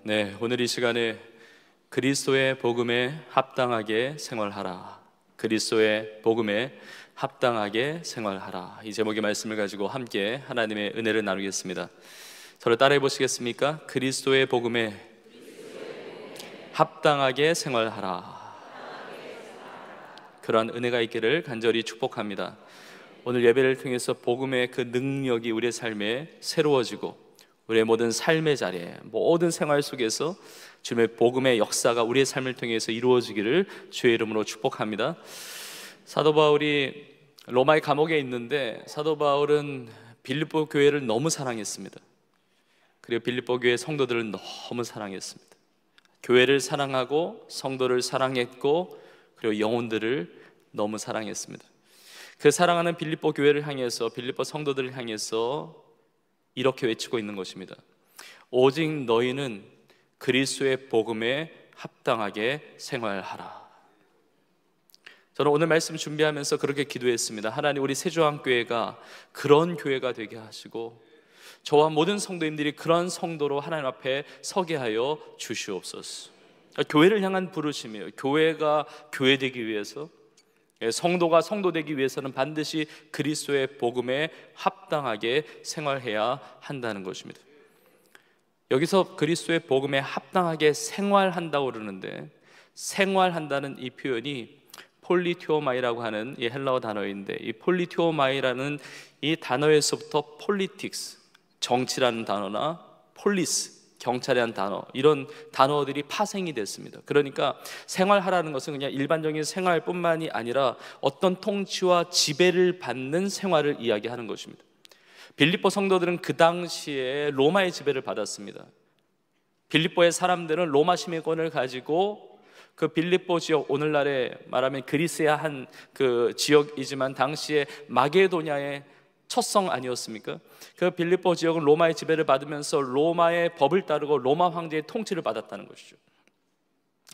네, 오늘 이 시간에 그리스도의 복음에 합당하게 생활하라. 그리스도의 복음에 합당하게 생활하라. 이 제목의 말씀을 가지고 함께 하나님의 은혜를 나누겠습니다. 저를 따라해 보시겠습니까? 그리스도의 복음에 합당하게 생활하라. 그러한 은혜가 있기를 간절히 축복합니다. 오늘 예배를 통해서 복음의 그 능력이 우리의 삶에 새로워지고 우리의 모든 삶의 자리에, 모든 생활 속에서 주님의 복음의 역사가 우리의 삶을 통해서 이루어지기를 주의 이름으로 축복합니다. 사도 바울이 로마의 감옥에 있는데 사도 바울은 빌립보 교회를 너무 사랑했습니다. 그리고 빌립보 교회 성도들을 너무 사랑했습니다. 교회를 사랑하고 성도를 사랑했고 그리고 영혼들을 너무 사랑했습니다. 그 사랑하는 빌립보 교회를 향해서, 빌립보 성도들을 향해서 이렇게 외치고 있는 것입니다. 오직 너희는 그리스도의 복음에 합당하게 생활하라. 저는 오늘 말씀 준비하면서 그렇게 기도했습니다. 하나님, 우리 세조항교회가 그런 교회가 되게 하시고 저와 모든 성도님들이 그런 성도로 하나님 앞에 서게 하여 주시옵소서. 교회를 향한 부르심이에요. 교회가 교회 되기 위해서, 성도가 성도 되기 위해서는 반드시 그리스도의 복음에 합당하게 생활해야 한다는 것입니다. 여기서 그리스도의 복음에 합당하게 생활한다고 그러는데, 생활한다는 이 표현이 폴리티오마이라고 하는 이 헬라어 단어인데, 이 폴리티오마이라는 이 단어에서부터 폴리틱스, 정치라는 단어나 폴리스, 경찰이라는 단어, 이런 단어들이 파생이 됐습니다. 그러니까 생활하라는 것은 그냥 일반적인 생활뿐만이 아니라 어떤 통치와 지배를 받는 생활을 이야기하는 것입니다. 빌립보 성도들은 그 당시에 로마의 지배를 받았습니다. 빌립보의 사람들은 로마 시민권을 가지고 그 빌립보 지역, 오늘날에 말하면 그리스의 한 그 지역이지만 당시에 마게도냐의 첫성 아니었습니까? 그 빌립보 지역은 로마의 지배를 받으면서 로마의 법을 따르고 로마 황제의 통치를 받았다는 것이죠.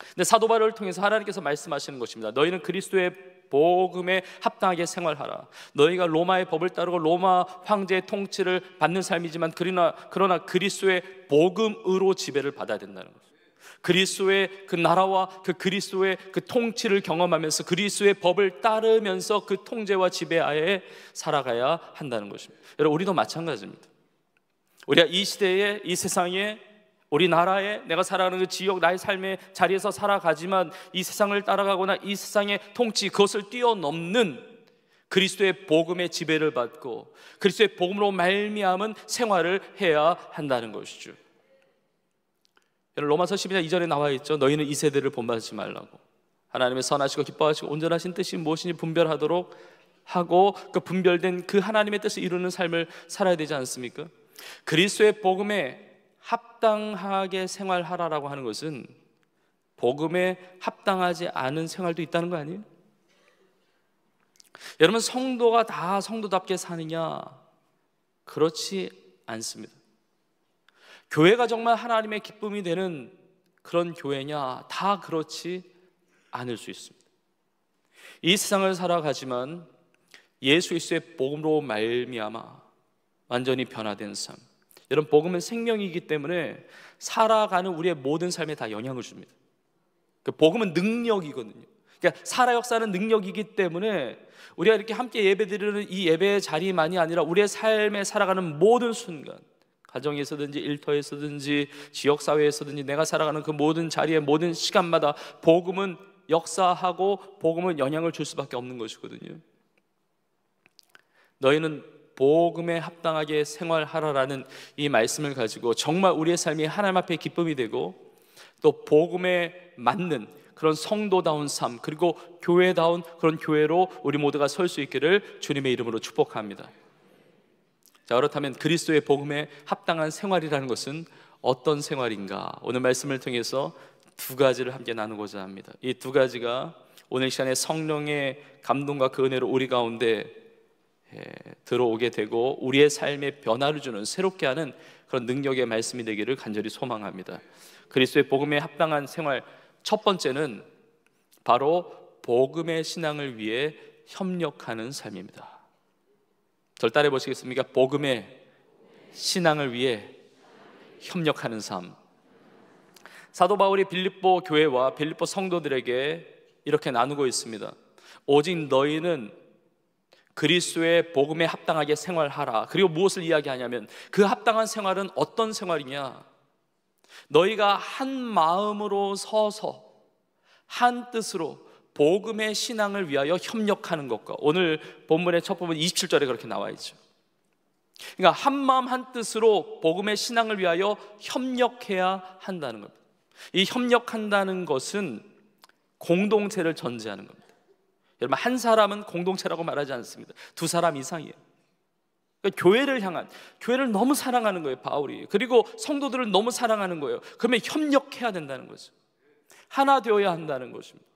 근데 사도 바울을 통해서 하나님께서 말씀하시는 것입니다. 너희는 그리스도의 복음에 합당하게 생활하라. 너희가 로마의 법을 따르고 로마 황제의 통치를 받는 삶이지만 그러나 그리스도의 복음으로 지배를 받아야 된다는 거죠. 그리스도의 그 나라와 그 그리스도의 그 통치를 경험하면서 그리스도의 법을 따르면서 그 통제와 지배하에 살아가야 한다는 것입니다. 여러분, 우리도 마찬가지입니다. 우리가 이 시대에, 이 세상에, 우리 나라에, 내가 살아가는 그 지역, 나의 삶의 자리에서 살아가지만 이 세상을 따라가거나 이 세상의 통치, 그것을 뛰어넘는 그리스도의 복음의 지배를 받고 그리스도의 복음으로 말미암은 생활을 해야 한다는 것이죠. 로마서 12장 2절에 나와 있죠. 너희는 이 세대를 본받지 말라고. 하나님의 선하시고 기뻐하시고 온전하신 뜻이 무엇인지 분별하도록 하고 그 분별된 그 하나님의 뜻을 이루는 삶을 살아야 되지 않습니까? 그리스도의 복음에 합당하게 생활하라라고 하는 것은 복음에 합당하지 않은 생활도 있다는 거 아니에요? 여러분, 성도가 다 성도답게 사느냐? 그렇지 않습니다. 교회가 정말 하나님의 기쁨이 되는 그런 교회냐? 다 그렇지 않을 수 있습니다. 이 세상을 살아가지만 예수 그리스도의 복음으로 말미암아 완전히 변화된 삶. 여러분, 복음은 생명이기 때문에 살아가는 우리의 모든 삶에 다 영향을 줍니다. 그 복음은 능력이거든요. 그러니까 살아 역사는 능력이기 때문에 우리가 이렇게 함께 예배드리는 이 예배의 자리만이 아니라 우리의 삶에 살아가는 모든 순간, 가정에서든지 일터에서든지 지역사회에서든지 내가 살아가는 그 모든 자리에 모든 시간마다 복음은 역사하고 복음은 영향을 줄 수밖에 없는 것이거든요. 너희는 복음에 합당하게 생활하라라는 이 말씀을 가지고 정말 우리의 삶이 하나님 앞에 기쁨이 되고 또 복음에 맞는 그런 성도다운 삶, 그리고 교회다운 그런 교회로 우리 모두가 설 수 있기를 주님의 이름으로 축복합니다. 자, 그렇다면 그리스도의 복음에 합당한 생활이라는 것은 어떤 생활인가? 오늘 말씀을 통해서 두 가지를 함께 나누고자 합니다. 이 두 가지가 오늘 시간에 성령의 감동과 그 은혜로 우리 가운데 들어오게 되고 우리의 삶에 변화를 주는, 새롭게 하는 그런 능력의 말씀이 되기를 간절히 소망합니다. 그리스도의 복음에 합당한 생활, 첫 번째는 바로 복음의 신앙을 위해 협력하는 삶입니다. 절 따라해 보시겠습니까? 복음의 신앙을 위해 협력하는 삶. 사도 바울이 빌립보 교회와 빌립보 성도들에게 이렇게 나누고 있습니다. 오직 너희는 그리스도의 복음에 합당하게 생활하라. 그리고 무엇을 이야기하냐면 그 합당한 생활은 어떤 생활이냐? 너희가 한 마음으로 서서 한 뜻으로 복음의 신앙을 위하여 협력하는 것과, 오늘 본문의 첫 부분 27절에 그렇게 나와 있죠. 그러니까 한 마음 한 뜻으로 복음의 신앙을 위하여 협력해야 한다는 겁니다. 이 협력한다는 것은 공동체를 전제하는 겁니다. 여러분, 한 사람은 공동체라고 말하지 않습니다. 두 사람 이상이에요. 그러니까 교회를 너무 사랑하는 거예요, 바울이. 그리고 성도들을 너무 사랑하는 거예요. 그러면 협력해야 된다는 거죠. 하나 되어야 한다는 것입니다.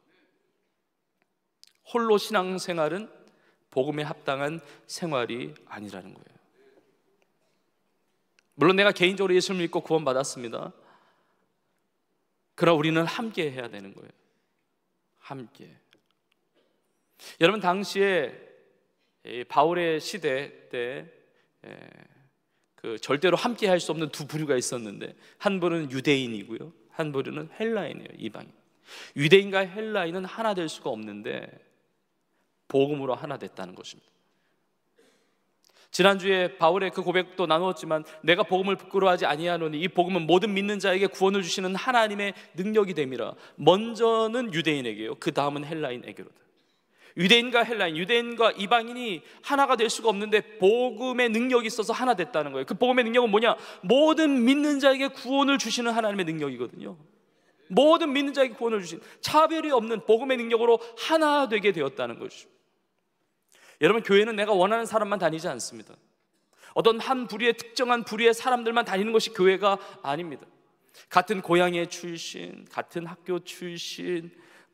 홀로 신앙생활은 복음에 합당한 생활이 아니라는 거예요. 물론 내가 개인적으로 예수를 믿고 구원받았습니다. 그러나 우리는 함께 해야 되는 거예요. 함께. 여러분, 당시에 바울의 시대 때 그 절대로 함께 할 수 없는 두 부류가 있었는데, 한 부류는 유대인이고요, 한 부류는 헬라인이에요, 이방인. 유대인과 헬라인은 하나 될 수가 없는데 복음으로 하나 됐다는 것입니다. 지난주에 바울의 그 고백도 나누었지만, 내가 복음을 부끄러워하지 아니하노니 이 복음은 모든 믿는 자에게 구원을 주시는 하나님의 능력이 됨이라. 먼저는 유대인에게요, 그 다음은 헬라인에게로다. 유대인과 헬라인, 유대인과 이방인이 하나가 될 수가 없는데 복음의 능력이 있어서 하나 됐다는 거예요. 그 복음의 능력은 뭐냐? 모든 믿는 자에게 구원을 주시는 하나님의 능력이거든요. 모든 믿는 자에게 구원을 주시는, 차별이 없는 복음의 능력으로 하나 되게 되었다는 것이죠. 여러분, 교회는 내가 원하는 사람만 다니지 않습니다. 어떤 한 부류의 특정한 부류의 사람들만 다니는 것이 교회가 아닙니다. 같은 고향의 출신, 같은 학교 출신,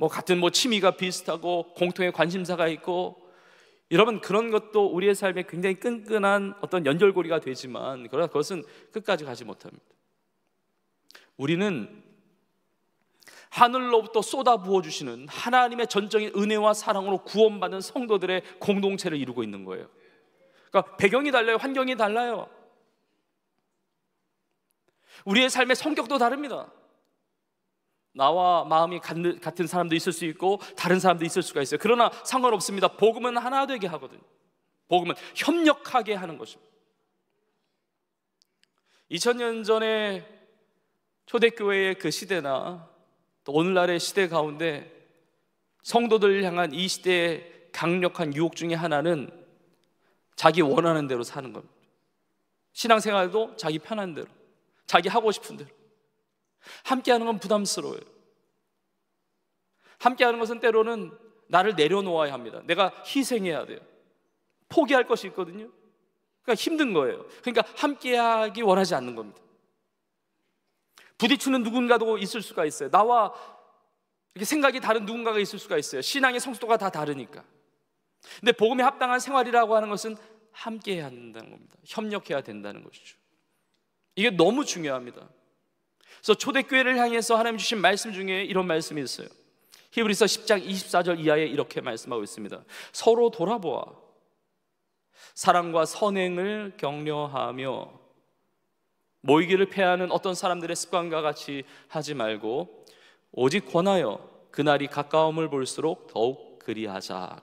같은 취미가 비슷하고 공통의 관심사가 있고, 여러분, 그런 것도 우리의 삶에 굉장히 끈끈한 어떤 연결고리가 되지만, 그러나 그것은 끝까지 가지 못합니다. 우리는 하늘로부터 쏟아 부어주시는 하나님의 전적인 은혜와 사랑으로 구원받은 성도들의 공동체를 이루고 있는 거예요. 그러니까 배경이 달라요, 환경이 달라요. 우리의 삶의 성격도 다릅니다. 나와 마음이 같은 사람도 있을 수 있고 다른 사람도 있을 수가 있어요. 그러나 상관없습니다. 복음은 하나 되게 하거든요. 복음은 협력하게 하는 것입니다. 2000년 전에 초대교회의 그 시대나 또 오늘날의 시대 가운데 성도들을 향한 이 시대의 강력한 유혹 중에 하나는 자기 원하는 대로 사는 겁니다. 신앙생활도 자기 편한 대로, 자기 하고 싶은 대로. 함께하는 건 부담스러워요. 함께하는 것은 때로는 나를 내려놓아야 합니다. 내가 희생해야 돼요. 포기할 것이 있거든요. 그러니까 힘든 거예요. 그러니까 함께하기 원하지 않는 겁니다. 부딪히는 누군가도 있을 수가 있어요. 나와 이렇게 생각이 다른 누군가가 있을 수가 있어요. 신앙의 성숙도가 다 다르니까. 근데 복음에 합당한 생활이라고 하는 것은 함께해야 한다는 겁니다. 협력해야 된다는 것이죠. 이게 너무 중요합니다. 그래서 초대교회를 향해서 하나님 주신 말씀 중에 이런 말씀이 있어요. 히브리서 10장 24절 이하에 이렇게 말씀하고 있습니다. 서로 돌아보아 사랑과 선행을 격려하며 모이기를 패하는 어떤 사람들의 습관과 같이 하지 말고 오직 권하여 그날이 가까움을 볼수록 더욱 그리하자.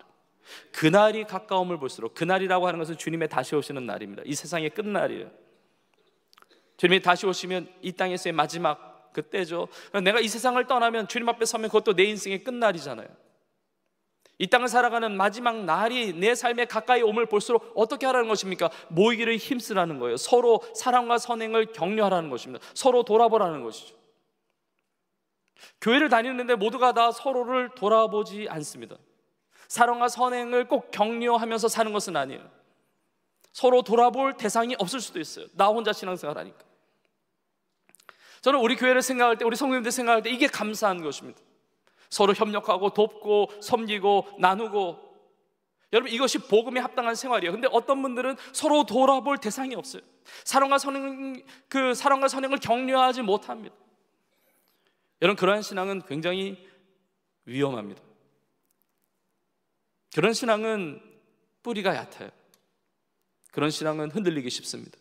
그날이 가까움을 볼수록, 그날이라고 하는 것은 주님의 다시 오시는 날입니다. 이 세상의 끝날이에요. 주님이 다시 오시면 이 땅에서의 마지막 그때죠. 내가 이 세상을 떠나면, 주님 앞에 서면 그것도 내 인생의 끝날이잖아요. 이 땅을 살아가는 마지막 날이 내 삶에 가까이 오물 볼수록 어떻게 하라는 것입니까? 모이기를 힘쓰라는 거예요. 서로 사랑과 선행을 격려하라는 것입니다. 서로 돌아보라는 것이죠. 교회를 다니는데 모두가 다 서로를 돌아보지 않습니다. 사랑과 선행을 꼭 격려하면서 사는 것은 아니에요. 서로 돌아볼 대상이 없을 수도 있어요. 나 혼자 신앙생활 하니까. 저는 우리 교회를 생각할 때, 우리 성도님들 생각할 때 이게 감사한 것입니다. 서로 협력하고 돕고 섬기고 나누고, 여러분, 이것이 복음에 합당한 생활이에요. 근데 어떤 분들은 서로 돌아볼 대상이 없어요. 사랑과 선행을 격려하지 못합니다. 여러분, 그러한 신앙은 굉장히 위험합니다. 그런 신앙은 뿌리가 얕아요. 그런 신앙은 흔들리기 쉽습니다.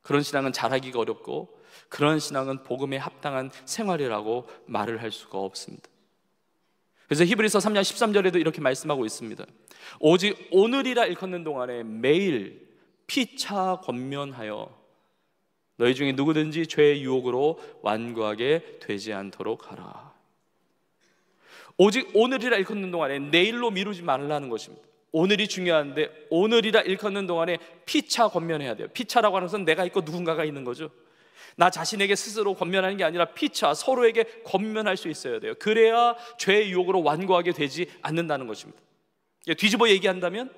그런 신앙은 잘하기가 어렵고 그런 신앙은 복음에 합당한 생활이라고 말을 할 수가 없습니다. 그래서 히브리서 3장 13절에도 이렇게 말씀하고 있습니다. 오직 오늘이라 일컫는 동안에 매일 피차 권면하여 너희 중에 누구든지 죄의 유혹으로 완고하게 되지 않도록 하라. 오직 오늘이라 일컫는 동안에 내일로 미루지 말라는 것입니다. 오늘이 중요한데 오늘이라 일컫는 동안에 피차 권면해야 돼요. 피차라고 하는 것은 내가 있고 누군가가 있는 거죠. 나 자신에게 스스로 권면하는 게 아니라 피차, 서로에게 권면할 수 있어야 돼요. 그래야 죄의 유혹으로 완고하게 되지 않는다는 것입니다. 뒤집어 얘기한다면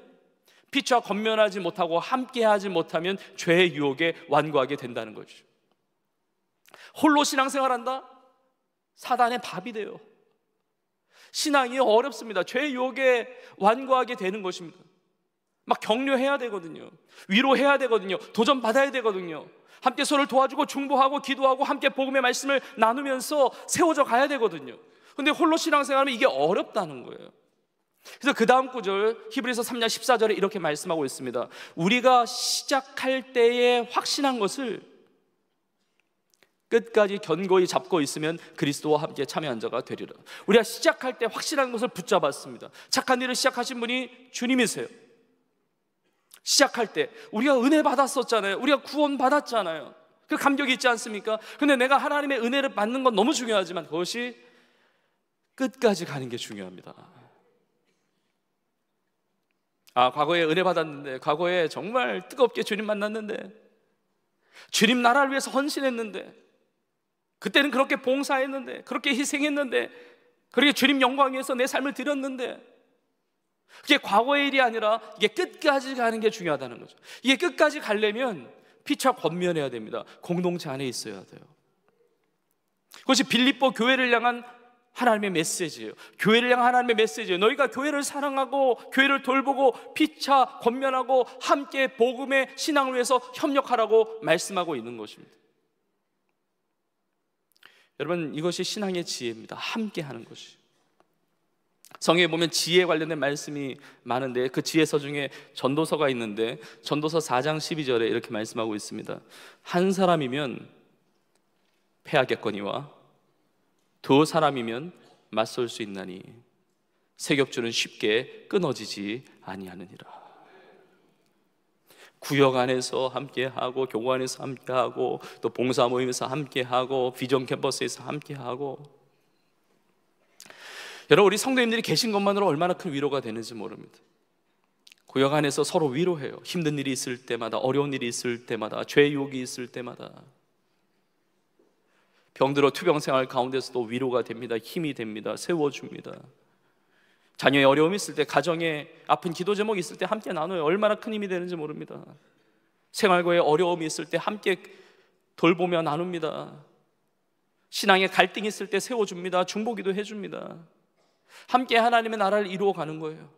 피차 권면하지 못하고 함께하지 못하면 죄의 유혹에 완고하게 된다는 거죠. 홀로 신앙생활한다? 사단의 밥이 돼요. 신앙이 어렵습니다. 죄의 유혹에 완고하게 되는 것입니다. 막 격려해야 되거든요. 위로해야 되거든요. 도전받아야 되거든요. 함께 서로를 도와주고 중보하고 기도하고 함께 복음의 말씀을 나누면서 세워져 가야 되거든요. 근데 홀로 신앙생활하면 이게 어렵다는 거예요. 그래서 그 다음 구절 히브리서 3장 14절에 이렇게 말씀하고 있습니다. 우리가 시작할 때에 확신한 것을 끝까지 견고히 잡고 있으면 그리스도와 함께 참여한 자가 되리라. 우리가 시작할 때 확실한 것을 붙잡았습니다. 착한 일을 시작하신 분이 주님이세요. 시작할 때 우리가 은혜 받았었잖아요. 우리가 구원 받았잖아요. 그 감격이 있지 않습니까? 근데 내가 하나님의 은혜를 받는 건 너무 중요하지만 그것이 끝까지 가는 게 중요합니다. 과거에 은혜 받았는데, 과거에 정말 뜨겁게 주님 만났는데, 주님 나라를 위해서 헌신했는데, 그때는 그렇게 봉사했는데, 그렇게 희생했는데, 그렇게 주님 영광 위해서 내 삶을 드렸는데, 그게 과거의 일이 아니라 이게 끝까지 가는 게 중요하다는 거죠. 이게 끝까지 가려면 피차 권면해야 됩니다. 공동체 안에 있어야 돼요. 그것이 빌립보 교회를 향한 하나님의 메시지예요. 교회를 향한 하나님의 메시지예요. 너희가 교회를 사랑하고 교회를 돌보고 피차 권면하고 함께 복음의 신앙을 위해서 협력하라고 말씀하고 있는 것입니다. 여러분, 이것이 신앙의 지혜입니다. 함께 하는 것이. 성경에 보면 지혜에 관련된 말씀이 많은데 그 지혜서 중에 전도서가 있는데 전도서 4장 12절에 이렇게 말씀하고 있습니다. 한 사람이면 패하겠거니와 두 사람이면 맞설 수 있나니 세 겹줄은 쉽게 끊어지지 아니하느니라. 구역 안에서 함께하고 교구 안에서 함께하고 또 봉사 모임에서 함께하고 비전 캠퍼스에서 함께하고, 여러분, 우리 성도님들이 계신 것만으로 얼마나 큰 위로가 되는지 모릅니다. 구역 안에서 서로 위로해요. 힘든 일이 있을 때마다, 어려운 일이 있을 때마다, 죄의 유혹이 있을 때마다. 병들어 투병생활 가운데서도 위로가 됩니다. 힘이 됩니다. 세워줍니다. 자녀의 어려움이 있을 때, 가정에 아픈 기도 제목이 있을 때 함께 나눠요. 얼마나 큰 힘이 되는지 모릅니다. 생활과의 어려움이 있을 때 함께 돌보며 나눕니다. 신앙에 갈등이 있을 때 세워줍니다. 중보기도 해줍니다. 함께 하나님의 나라를 이루어가는 거예요.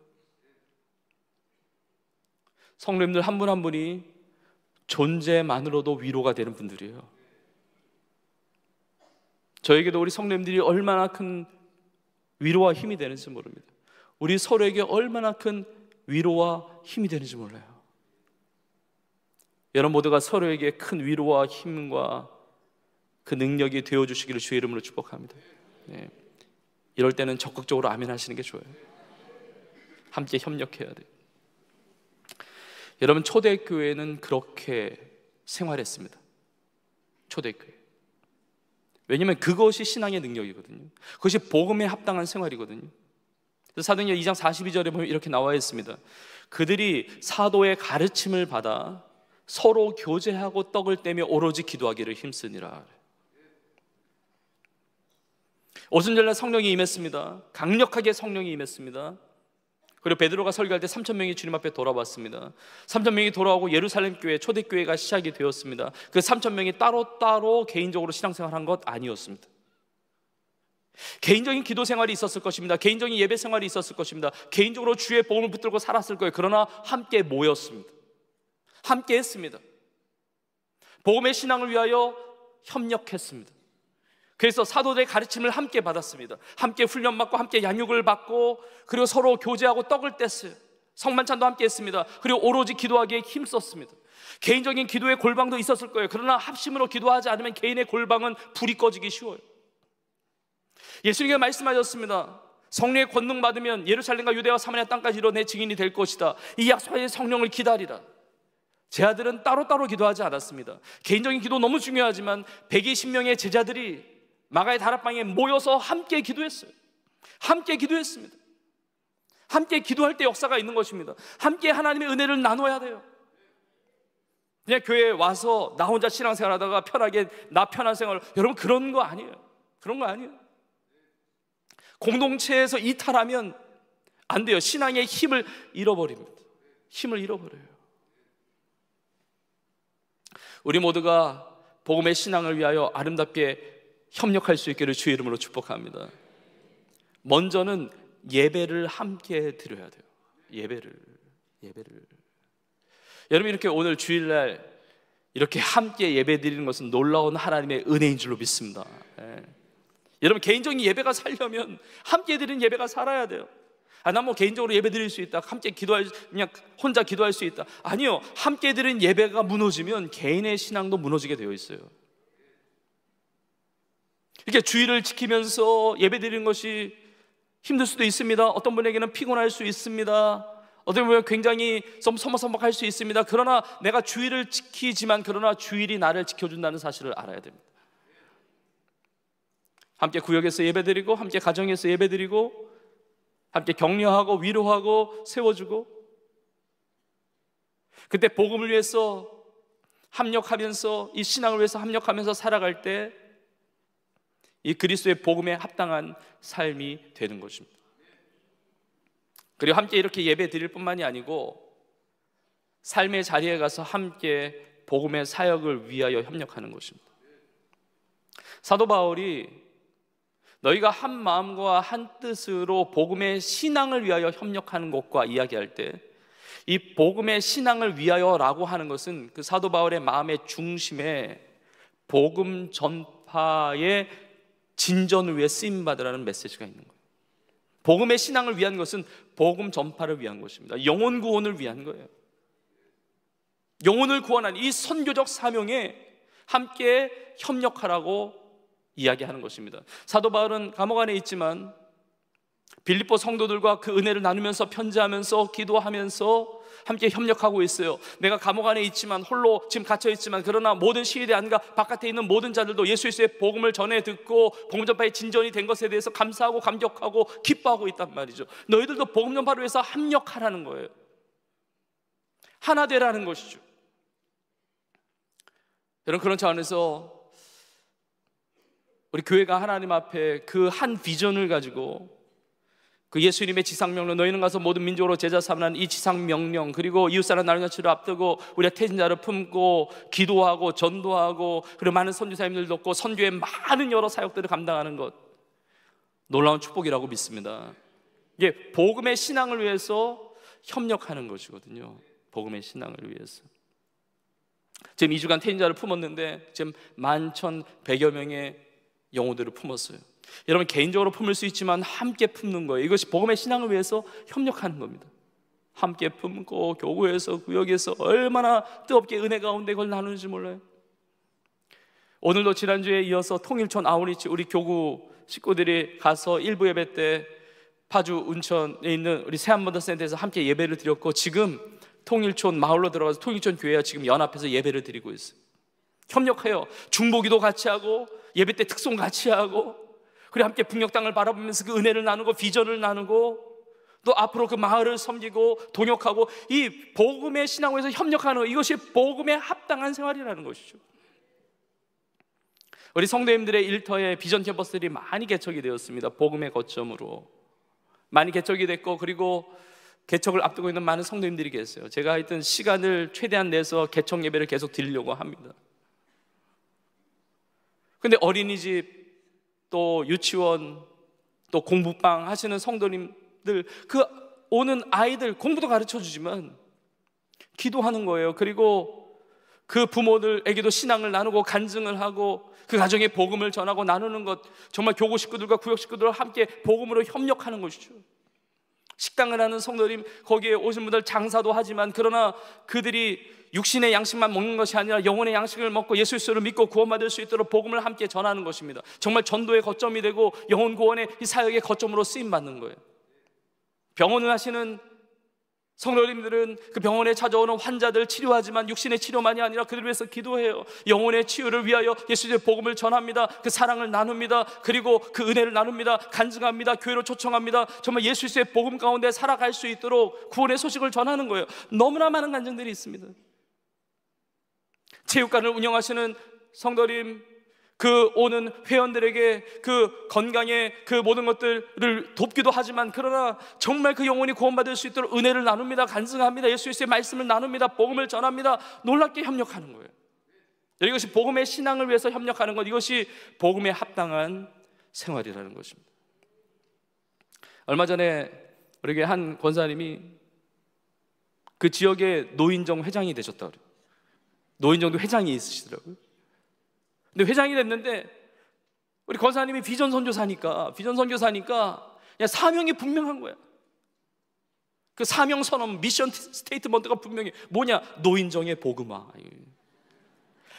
성도님들 한 분 한 분이 존재만으로도 위로가 되는 분들이에요. 저에게도 우리 성도님들이 얼마나 큰 위로와 힘이 되는지 모릅니다. 우리 서로에게 얼마나 큰 위로와 힘이 되는지 몰라요. 여러분 모두가 서로에게 큰 위로와 힘과 그 능력이 되어주시기를 주의 이름으로 축복합니다. 네. 이럴 때는 적극적으로 아멘 하시는 게 좋아요. 함께 협력해야 돼요. 여러분, 초대교회는 그렇게 생활했습니다. 초대교회. 왜냐하면 그것이 신앙의 능력이거든요. 그것이 복음에 합당한 생활이거든요. 사도행전 2장 42절에 보면 이렇게 나와 있습니다. 그들이 사도의 가르침을 받아 서로 교제하고 떡을 떼며 오로지 기도하기를 힘쓰니라. 오순절날 성령이 임했습니다. 강력하게 성령이 임했습니다. 그리고 베드로가 설교할 때 3,000명이 주님 앞에 돌아왔습니다. 3,000명이 돌아오고 예루살렘 교회, 초대교회가 시작이 되었습니다. 그 3,000명이 따로따로 개인적으로 신앙생활한 것 아니었습니다. 개인적인 기도 생활이 있었을 것입니다. 개인적인 예배 생활이 있었을 것입니다. 개인적으로 주의 복음을 붙들고 살았을 거예요. 그러나 함께 모였습니다. 함께 했습니다. 복음의 신앙을 위하여 협력했습니다. 그래서 사도들의 가르침을 함께 받았습니다. 함께 훈련받고 함께 양육을 받고, 그리고 서로 교제하고 떡을 뗐어요. 성만찬도 함께 했습니다. 그리고 오로지 기도하기에 힘썼습니다. 개인적인 기도의 골방도 있었을 거예요. 그러나 합심으로 기도하지 않으면 개인의 골방은 불이 꺼지기 쉬워요. 예수님께서 말씀하셨습니다. 성령의 권능 받으면 예루살렘과 유대와 사마리아 땅까지 이뤄 내 증인이 될 것이다. 이 약속의 성령을 기다리라. 제 아들은 따로따로 기도하지 않았습니다. 개인적인 기도 너무 중요하지만 120명의 제자들이 마가의 다락방에 모여서 함께 기도했어요. 함께 기도했습니다. 함께 기도할 때 역사가 있는 것입니다. 함께 하나님의 은혜를 나눠야 돼요. 그냥 교회에 와서 나 혼자 신앙생활 하다가 편하게 나 편한 생활, 여러분 그런 거 아니에요. 그런 거 아니에요. 공동체에서 이탈하면 안 돼요. 신앙의 힘을 잃어버립니다. 힘을 잃어버려요. 우리 모두가 복음의 신앙을 위하여 아름답게 협력할 수 있기를 주의 이름으로 축복합니다. 먼저는 예배를 함께 드려야 돼요. 예배를. 여러분, 이렇게 오늘 주일날 이렇게 함께 예배 드리는 것은 놀라운 하나님의 은혜인 줄로 믿습니다. 여러분, 개인적인 예배가 살려면 함께 드리는 예배가 살아야 돼요. 난 뭐 개인적으로 예배 드릴 수 있다, 함께 그냥 혼자 기도할 수 있다. 아니요, 함께 드리는 예배가 무너지면 개인의 신앙도 무너지게 되어 있어요. 이렇게 주의를 지키면서 예배 드리는 것이 힘들 수도 있습니다. 어떤 분에게는 피곤할 수 있습니다. 어떤 분은 굉장히 좀 서먹서먹할 수 있습니다. 그러나 내가 주의를 지키지만 그러나 주일이 나를 지켜준다는 사실을 알아야 됩니다. 함께 구역에서 예배드리고 함께 가정에서 예배드리고 함께 격려하고 위로하고 세워주고, 그때 복음을 위해서 합력하면서 이 신앙을 위해서 합력하면서 살아갈 때 이 그리스도의 복음에 합당한 삶이 되는 것입니다. 그리고 함께 이렇게 예배 드릴 뿐만이 아니고 삶의 자리에 가서 함께 복음의 사역을 위하여 협력하는 것입니다. 사도 바울이 너희가 한 마음과 한 뜻으로 복음의 신앙을 위하여 협력하는 것과 이야기할 때 이 복음의 신앙을 위하여라고 하는 것은 그 사도 바울의 마음의 중심에 복음 전파의 진전을 위해 쓰임받으라는 메시지가 있는 거예요. 복음의 신앙을 위한 것은 복음 전파를 위한 것입니다. 영혼 구원을 위한 거예요. 영혼을 구원하는 이 선교적 사명에 함께 협력하라고 이야기하는 것입니다. 사도 바울은 감옥 안에 있지만 빌립보 성도들과 그 은혜를 나누면서 편지하면서 기도하면서 함께 협력하고 있어요. 내가 감옥 안에 있지만 홀로 지금 갇혀 있지만 그러나 모든 시위대 안과 바깥에 있는 모든 자들도 예수 그리스도의 복음을 전해 듣고 복음 전파의 진전이 된 것에 대해서 감사하고 감격하고 기뻐하고 있단 말이죠. 너희들도 복음 전파를 위해서 합력하라는 거예요. 하나 되라는 것이죠. 여러분, 그런 차원에서 우리 교회가 하나님 앞에 그 한 비전을 가지고 그 예수님의 지상명령, 너희는 가서 모든 민족으로 제자 삼으라는 이 지상명령, 그리고 이웃사람 나누는 자치를 앞두고 우리가 태진자를 품고 기도하고 전도하고 그리고 많은 선교사님들 돕고 선교의 많은 여러 사역들을 감당하는 것, 놀라운 축복이라고 믿습니다. 이게 복음의 신앙을 위해서 협력하는 것이거든요. 복음의 신앙을 위해서. 지금 2주간 태진자를 품었는데 지금 11,100여 명의 영혼들을 품었어요. 여러분, 개인적으로 품을 수 있지만 함께 품는 거예요. 이것이 복음의 신앙을 위해서 협력하는 겁니다. 함께 품고 교구에서 구역에서 얼마나 뜨겁게 은혜 가운데 그걸 나누는지 몰라요. 오늘도 지난주에 이어서 통일촌 아우리치 우리 교구 식구들이 가서 일부 예배 때 파주 운천에 있는 우리 새한번더센터에서 함께 예배를 드렸고, 지금 통일촌 마을로 들어가서 통일촌 교회와 지금 연합해서 예배를 드리고 있어요. 협력해요. 중보기도 같이 하고 예배 때 특송 같이 하고, 그리고 함께 북녘 땅을 바라보면서 그 은혜를 나누고 비전을 나누고 또 앞으로 그 마을을 섬기고 동역하고, 이 복음의 신앙에서 협력하는 것, 이것이 복음에 합당한 생활이라는 것이죠. 우리 성도님들의 일터에 비전 캠퍼스들이 많이 개척이 되었습니다. 복음의 거점으로 많이 개척이 됐고, 그리고 개척을 앞두고 있는 많은 성도님들이 계세요. 제가 하여튼 시간을 최대한 내서 개척 예배를 계속 드리려고 합니다. 근데 어린이집, 또 유치원, 또 공부방 하시는 성도님들, 그 오는 아이들 공부도 가르쳐 주지만 기도하는 거예요. 그리고 그 부모들에게도 신앙을 나누고 간증을 하고 그 가정에 복음을 전하고 나누는 것, 정말 교구 식구들과 구역 식구들과 함께 복음으로 협력하는 것이죠. 식당을 하는 성도님, 거기에 오신 분들 장사도 하지만, 그러나 그들이 육신의 양식만 먹는 것이 아니라 영혼의 양식을 먹고 예수 그리스도를 믿고 구원받을 수 있도록 복음을 함께 전하는 것입니다. 정말 전도의 거점이 되고 영혼 구원의 이 사역의 거점으로 쓰임받는 거예요. 병원을 하시는 성도님들은 그 병원에 찾아오는 환자들 치료하지만 육신의 치료만이 아니라 그들을 위해서 기도해요. 영혼의 치유를 위하여 예수의 복음을 전합니다. 그 사랑을 나눕니다. 그리고 그 은혜를 나눕니다. 간증합니다. 교회로 초청합니다. 정말 예수의 복음 가운데 살아갈 수 있도록 구원의 소식을 전하는 거예요. 너무나 많은 간증들이 있습니다. 체육관을 운영하시는 성도님, 그 오는 회원들에게 그 건강에 그 모든 것들을 돕기도 하지만, 그러나 정말 그 영혼이 구원받을 수 있도록 은혜를 나눕니다. 간증합니다. 예수 그리스도의 말씀을 나눕니다. 복음을 전합니다. 놀랍게 협력하는 거예요. 이것이 복음의 신앙을 위해서 협력하는 것, 이것이 복음에 합당한 생활이라는 것입니다. 얼마 전에 우리 교회 한 권사님이 그 지역의 노인정 회장이 되셨다고 그래요. 노인정도 회장이 있으시더라고요. 근데 회장이 됐는데 우리 권사님이 비전 선교사니까 그냥 사명이 분명한 거야. 그 사명 선언, 미션 스테이트먼트가 분명해. 뭐냐? 노인정의 복음화.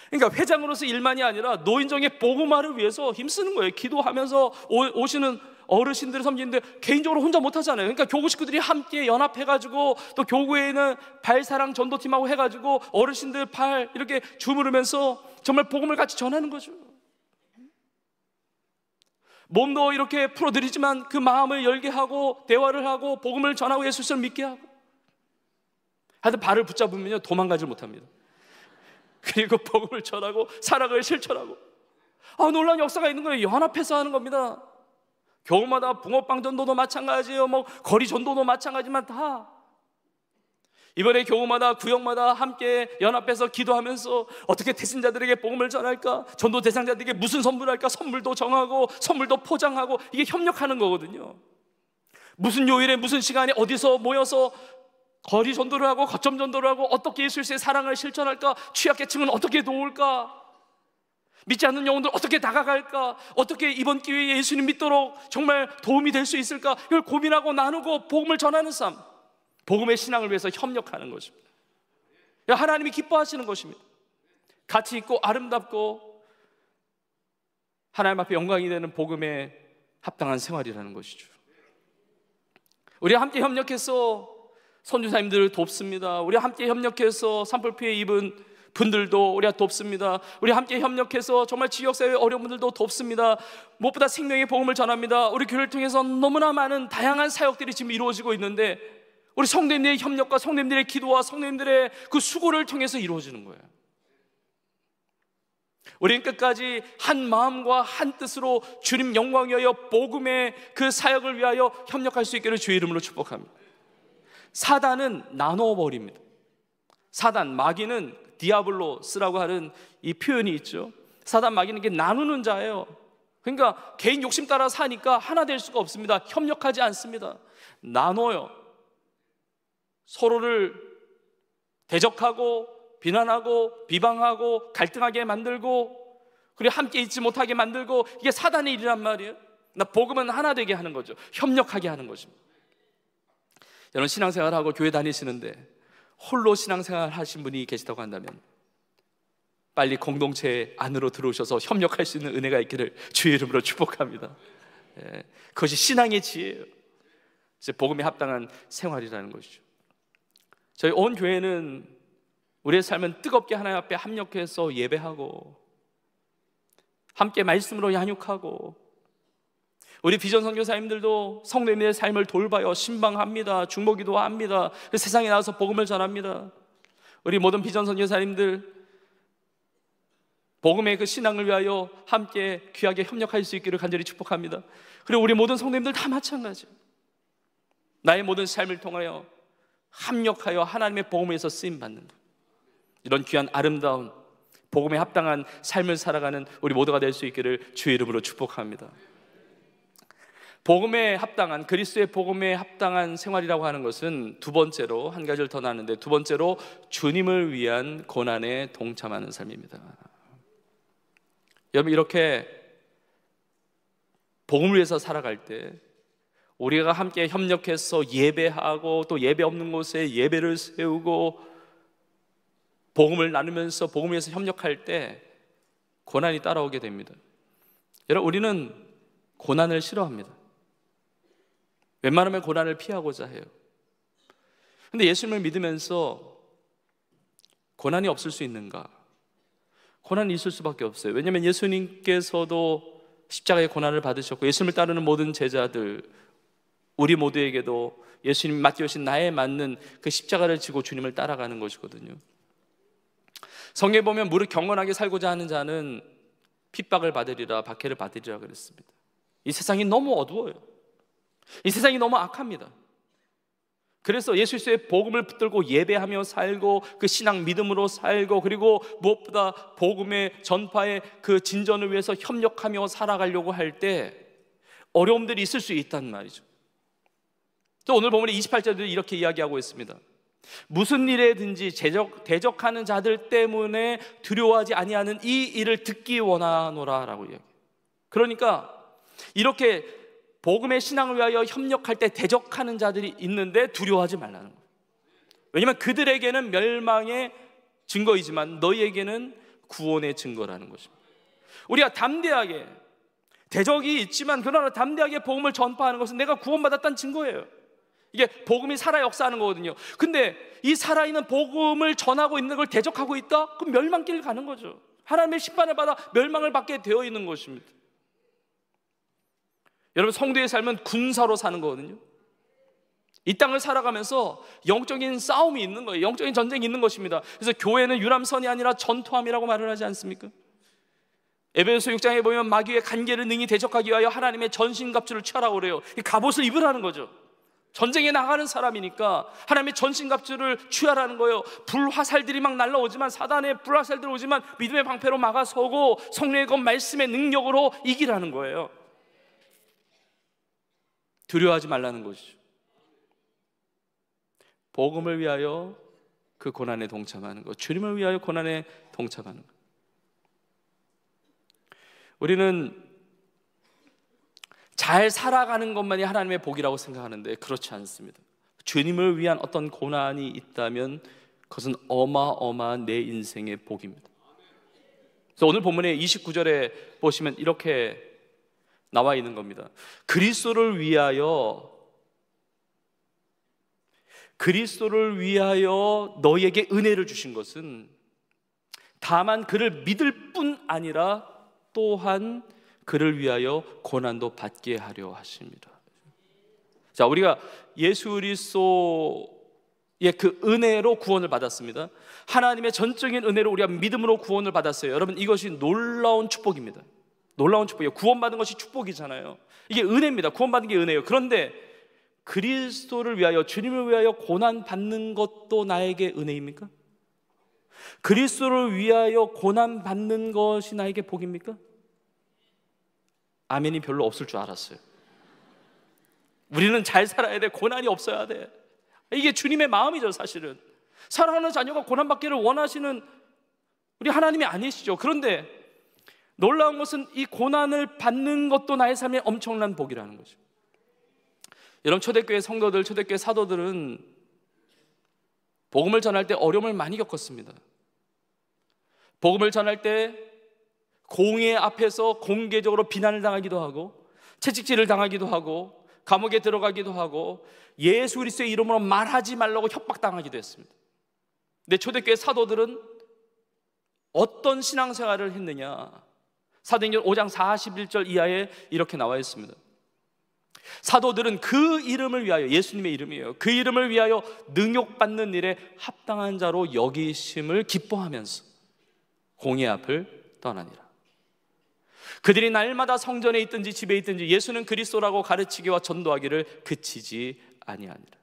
그러니까 회장으로서 일만이 아니라 노인정의 복음화를 위해서 힘쓰는 거예요. 기도하면서 오시는 어르신들을 섬기는데 개인적으로 혼자 못하잖아요. 그러니까 교구 식구들이 함께 연합해가지고, 또 교구에는 발사랑 전도팀하고 해가지고 어르신들 발 이렇게 주무르면서 정말 복음을 같이 전하는 거죠. 몸도 이렇게 풀어드리지만 그 마음을 열게 하고 대화를 하고 복음을 전하고 예수를 믿게 하고, 하여튼 발을 붙잡으면 도망가지 못합니다. 그리고 복음을 전하고 사랑을 실천하고, 놀라운 역사가 있는 거예요. 연합해서 하는 겁니다. 교회마다 붕어빵 전도도 마찬가지예요. 거리 전도도 마찬가지만, 다 이번에 교회마다 구역마다 함께 연합해서 기도하면서 어떻게 대신자들에게 복음을 전할까, 전도 대상자들에게 무슨 선물할까, 선물도 정하고 선물도 포장하고, 이게 협력하는 거거든요. 무슨 요일에 무슨 시간에 어디서 모여서 거리 전도를 하고 거점 전도를 하고, 어떻게 예수의 사랑을 실천할까, 취약계층은 어떻게 도울까, 믿지 않는 영혼들 어떻게 다가갈까, 어떻게 이번 기회에 예수님 믿도록 정말 도움이 될 수 있을까, 이걸 고민하고 나누고 복음을 전하는 삶, 복음의 신앙을 위해서 협력하는 것입니다. 하나님이 기뻐하시는 것입니다. 가치 있고 아름답고 하나님 앞에 영광이 되는 복음에 합당한 생활이라는 것이죠. 우리 함께 협력해서 선교사님들을 돕습니다. 우리 함께 협력해서 산불 피해 입은 분들도 우리가 돕습니다. 우리 함께 협력해서 정말 지역사회 어려운 분들도 돕습니다. 무엇보다 생명의 복음을 전합니다. 우리 교회를 통해서 너무나 많은 다양한 사역들이 지금 이루어지고 있는데, 우리 성도님들의 협력과 성도님들의 기도와 성도님들의 그 수고를 통해서 이루어지는 거예요. 우리는 끝까지 한 마음과 한 뜻으로 주님 영광 위하여 복음의 그 사역을 위하여 협력할 수 있기를 주의 이름으로 축복합니다. 사단은 나눠버립니다. 사단, 마귀는 디아블로스라고 하는 이 표현이 있죠. 사단, 마귀는 게 나누는 자예요. 그러니까 개인 욕심 따라 사니까 하나 될 수가 없습니다. 협력하지 않습니다. 나눠요. 서로를 대적하고 비난하고 비방하고 갈등하게 만들고, 그리고 함께 있지 못하게 만들고, 이게 사단의 일이란 말이에요. 복음은 하나 되게 하는 거죠. 협력하게 하는 것입니다. 여러분, 신앙생활하고 교회 다니시는데 홀로 신앙생활 하신 분이 계시다고 한다면 빨리 공동체 안으로 들어오셔서 협력할 수 있는 은혜가 있기를 주의 이름으로 축복합니다. 그것이 신앙의 지혜예요. 이제 복음에 합당한 생활이라는 것이죠. 저희 온 교회는 우리의 삶은 뜨겁게 하나님 앞에 합력해서 예배하고 함께 말씀으로 양육하고, 우리 비전 선교사님들도 성도님의 삶을 돌봐요. 신방합니다. 중보기도 합니다. 세상에 나와서 복음을 전합니다. 우리 모든 비전 선교사님들 복음의 그 신앙을 위하여 함께 귀하게 협력할 수 있기를 간절히 축복합니다. 그리고 우리 모든 성도님들 다 마찬가지예요. 나의 모든 삶을 통하여 합력하여 하나님의 복음에서 쓰임받는 것, 이런 귀한 아름다운 복음에 합당한 삶을 살아가는 우리 모두가 될 수 있기를 주의 이름으로 축복합니다. 복음에 합당한, 그리스도의 복음에 합당한 생활이라고 하는 것은 두 번째로 한 가지를 더 나누는데, 두 번째로 주님을 위한 고난에 동참하는 삶입니다. 여러분, 이렇게 복음을 위해서 살아갈 때 우리가 함께 협력해서 예배하고 또 예배 없는 곳에 예배를 세우고 복음을 나누면서 복음을 위해서 협력할 때 고난이 따라오게 됩니다. 여러분, 우리는 고난을 싫어합니다. 웬만하면 고난을 피하고자 해요. 근데 예수님을 믿으면서 고난이 없을 수 있는가? 고난이 있을 수밖에 없어요. 왜냐하면 예수님께서도 십자가의 고난을 받으셨고, 예수님을 따르는 모든 제자들, 우리 모두에게도 예수님이 맡겨주신 나에 맞는 그 십자가를 지고 주님을 따라가는 것이거든요. 성경에 보면 무릇 경건하게 살고자 하는 자는 핍박을 받으리라, 박해를 받으리라 그랬습니다. 이 세상이 너무 어두워요. 이 세상이 너무 악합니다. 그래서 예수 그리스도의 복음을 붙들고 예배하며 살고 그 신앙 믿음으로 살고, 그리고 무엇보다 복음의 전파의 그 진전을 위해서 협력하며 살아가려고 할 때 어려움들이 있을 수 있단 말이죠. 또 오늘 본문의 28절도 이렇게 이야기하고 있습니다. 무슨 일에든지 대적하는 자들 때문에 두려워하지 아니하는 이 일을 듣기 원하노라 라고 이야기해요. 그러니까 이렇게 복음의 신앙을 위하여 협력할 때 대적하는 자들이 있는데 두려워하지 말라는 거예요. 왜냐하면 그들에게는 멸망의 증거이지만 너희에게는 구원의 증거라는 것입니다. 우리가 담대하게, 대적이 있지만 그러나 담대하게 복음을 전파하는 것은 내가 구원받았다는 증거예요. 이게 복음이 살아 역사하는 거거든요. 근데 이 살아있는 복음을 전하고 있는 걸 대적하고 있다? 그럼 멸망길 가는 거죠. 하나님의 심판을 받아 멸망을 받게 되어 있는 것입니다. 여러분, 성도의 삶은 군사로 사는 거거든요. 이 땅을 살아가면서 영적인 싸움이 있는 거예요. 영적인 전쟁이 있는 것입니다. 그래서 교회는 유람선이 아니라 전투함이라고 말을 하지 않습니까? 에베소서 6장에 보면 마귀의 간계를 능히 대적하기 위하여 하나님의 전신갑주를 취하라고 그래요. 이 갑옷을 입으라는 거죠. 전쟁에 나가는 사람이니까 하나님의 전신갑주를 취하라는 거예요. 불화살들이 막 날라오지만, 사단의 불화살들이 오지만 믿음의 방패로 막아서고 성령의 것 말씀의 능력으로 이기라는 거예요. 두려워하지 말라는 것이죠. 복음을 위하여 그 고난에 동참하는 것, 주님을 위하여 고난에 동참하는 것. 우리는 잘 살아가는 것만이 하나님의 복이라고 생각하는데 그렇지 않습니다. 주님을 위한 어떤 고난이 있다면 그것은 어마어마한 내 인생의 복입니다. 그래서 오늘 본문의 29절에 보시면 이렇게 나와 있는 겁니다. 그리스도를 위하여 너희에게 은혜를 주신 것은 다만 그를 믿을 뿐 아니라 또한 그를 위하여 고난도 받게 하려 하십니다. 자, 우리가 예수 그리스도의 그 은혜로 구원을 받았습니다. 하나님의 전적인 은혜로 우리가 믿음으로 구원을 받았어요. 여러분, 이것이 놀라운 축복입니다. 놀라운 축복이에요. 구원받은 것이 축복이잖아요. 이게 은혜입니다. 구원받은 게 은혜예요. 그런데 그리스도를 위하여, 주님을 위하여 고난받는 것도 나에게 은혜입니까? 그리스도를 위하여 고난받는 것이 나에게 복입니까? 아멘이 별로 없을 줄 알았어요. 우리는 잘 살아야 돼. 고난이 없어야 돼. 이게 주님의 마음이죠. 사실은 사랑하는 자녀가 고난받기를 원하시는 우리 하나님이 아니시죠. 그런데 놀라운 것은 이 고난을 받는 것도 나의 삶에 엄청난 복이라는 거죠. 여러분, 초대교회 성도들, 초대교회 사도들은 복음을 전할 때 어려움을 많이 겪었습니다. 복음을 전할 때 공의 앞에서 공개적으로 비난을 당하기도 하고, 채찍질을 당하기도 하고, 감옥에 들어가기도 하고, 예수 그리스도의 이름으로 말하지 말라고 협박당하기도 했습니다. 근데 초대교회 사도들은 어떤 신앙생활을 했느냐? 사도행전 5장 41절 이하에 이렇게 나와 있습니다. 사도들은 그 이름을 위하여, 예수님의 이름이에요, 그 이름을 위하여 능욕받는 일에 합당한 자로 여기심을 기뻐하면서 공의 앞을 떠나니라. 그들이 날마다 성전에 있든지 집에 있든지 예수는 그리스도라고 가르치기와 전도하기를 그치지 아니하니라.